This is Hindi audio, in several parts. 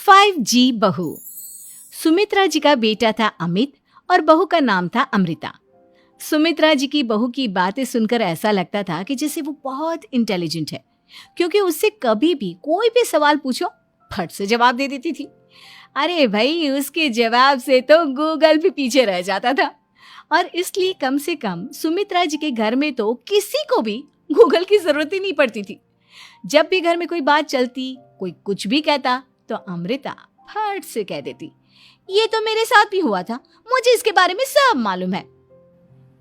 5G बहू। सुमित्रा जी का बेटा था अमित और बहू का नाम था अमृता। सुमित्रा जी की बहू की बातें सुनकर ऐसा लगता था कि जैसे वो बहुत इंटेलिजेंट है, क्योंकि उससे कभी भी कोई भी सवाल पूछो फट से जवाब दे देती थी। अरे भाई, उसके जवाब से तो गूगल भी पीछे रह जाता था। और इसलिए कम से कम सुमित्रा जी के घर में तो किसी को भी गूगल की जरूरत ही नहीं पड़ती थी। जब भी घर में कोई बात चलती, कोई कुछ भी कहता, तो अमृता फट से कह देती, ये तो मेरे साथ भी हुआ था, मुझे इसके बारे में सब मालूम है।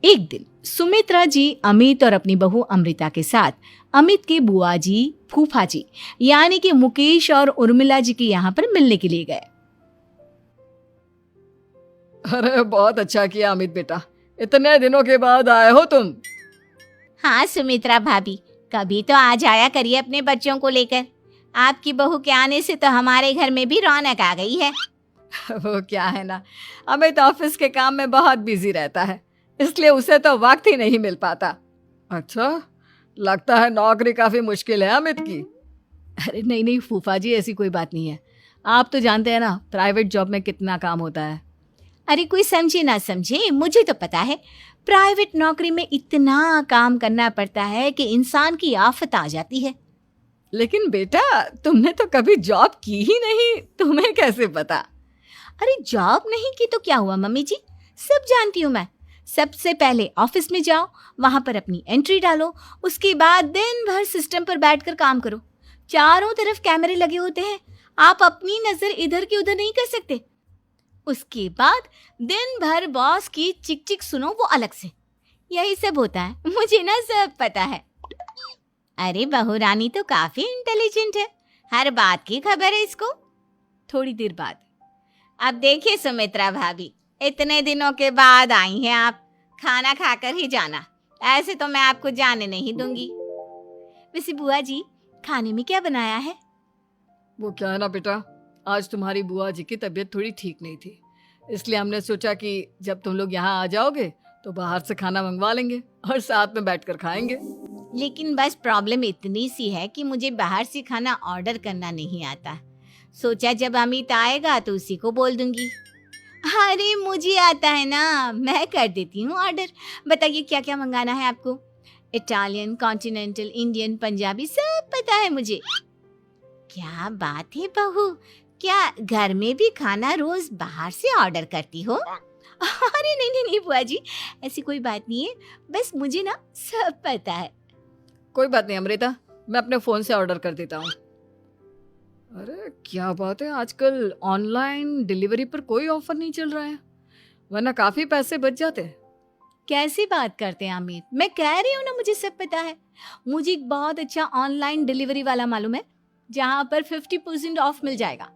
एक दिन सुमित्रा जी अमित और अपनी बहू अमृता के साथ अमित के बुआ जी, फूफा जी यानी कि मुकेश और उर्मिला जी के यहाँ पर मिलने के लिए गए। अरे बहुत अच्छा किया अमित बेटा, इतने दिनों के बाद आए हो तुम। हाँ सुमित्रा भाभी, कभी तो आ जाया करिए अपने बच्चों को लेकर। आपकी बहू के आने से तो हमारे घर में भी रौनक आ गई है। वो क्या है ना, अमित ऑफिस के काम में बहुत बिजी रहता है, इसलिए उसे तो वक्त ही नहीं मिल पाता। अच्छा, लगता है नौकरी काफी मुश्किल है अमित की। अरे नहीं नहीं फूफा जी, ऐसी कोई बात नहीं है। आप तो जानते हैं ना प्राइवेट जॉब में कितना काम होता है। अरे कोई समझे ना समझे, मुझे तो पता है प्राइवेट नौकरी में इतना काम करना पड़ता है कि इंसान की आफत आ जाती है। लेकिन बेटा, तुमने तो कभी जॉब की ही नहीं, तुम्हें कैसे पता? अरे जॉब नहीं की तो क्या हुआ मम्मी जी, सब जानती हूँ मैं। सबसे पहले ऑफिस में जाओ, वहां पर अपनी एंट्री डालो, उसके बाद दिन भर सिस्टम पर बैठकर काम करो। चारों तरफ कैमरे लगे होते हैं, आप अपनी नजर इधर की उधर नहीं कर सकते। उसके बाद दिन भर बॉस की चिक चिक सुनो, वो अलग से। यही सब होता है, मुझे ना सब पता है। अरे बहू रानी तो काफी इंटेलिजेंट है, हर बात की खबर है इसको। थोड़ी देर बाद, अब देखिए सुमित्रा भाभी, इतने दिनों के बाद आई हैं आप, खाना खाकर ही जाना, ऐसे तो मैं आपको जाने नहीं दूंगी। वैसे बुआ जी, खाने में क्या बनाया है? वो क्या है ना बेटा, आज तुम्हारी बुआ जी की तबीयत थोड़ी ठीक नहीं थी, इसलिए हमने सोचा कि जब तुम लोग यहाँ आ जाओगे तो बाहर से खाना मंगवा लेंगे और साथ में बैठकर खाएंगे। लेकिन बस प्रॉब्लम इतनी सी है कि मुझे बाहर से खाना ऑर्डर करना नहीं आता। सोचा जब अमित आएगा तो उसी को बोल दूंगी। अरे मुझे आता है ना, मैं कर देती हूँ ऑर्डर। बताइए क्या क्या मंगाना है आपको? इटालियन, कॉन्टिनेंटल, इंडियन, पंजाबी, सब पता है मुझे। क्या बात है बहू, क्या घर में भी खाना रोज बाहर से ऑर्डर करती हो? अरे नहीं नहीं नहीं बुआ जी, ऐसी कोई बात नहीं है, बस मुझे ना सब पता है। कोई बात नहीं अमृता, मैं अपने फोन से ऑर्डर कर देता हूँ। अरे क्या बात है, आजकल ऑनलाइन डिलीवरी पर कोई ऑफर नहीं चल रहा है, वरना काफी पैसे बच जाते हैं। कैसी बात करते हैं अमित, मैं कह रही हूँ ना मुझे सब पता है। मुझे एक बहुत अच्छा ऑनलाइन डिलीवरी वाला मालूम है, जहाँ पर 50% ऑफ मिल जाएगा।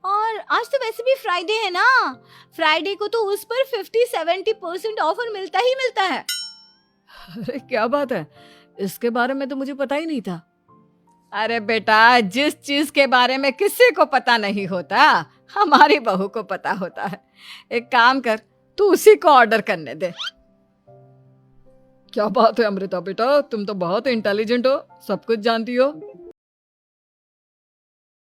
और आज तो वैसे भी फ्राइडे है ना, फ्राइडे को तो उस पर 50-70% ऑफर मिलता ही मिलता है। अरे क्या बात है, इसके बारे में तो मुझे पता ही नहीं था। अरे बेटा, जिस चीज के बारे में किसी को पता नहीं होता, हमारी बहू को पता होता है। एक काम कर, तू उसी को ऑर्डर करने दे। क्या बात है अमृता बेटा, तुम तो बहुत इंटेलिजेंट हो, सब कुछ जानती हो।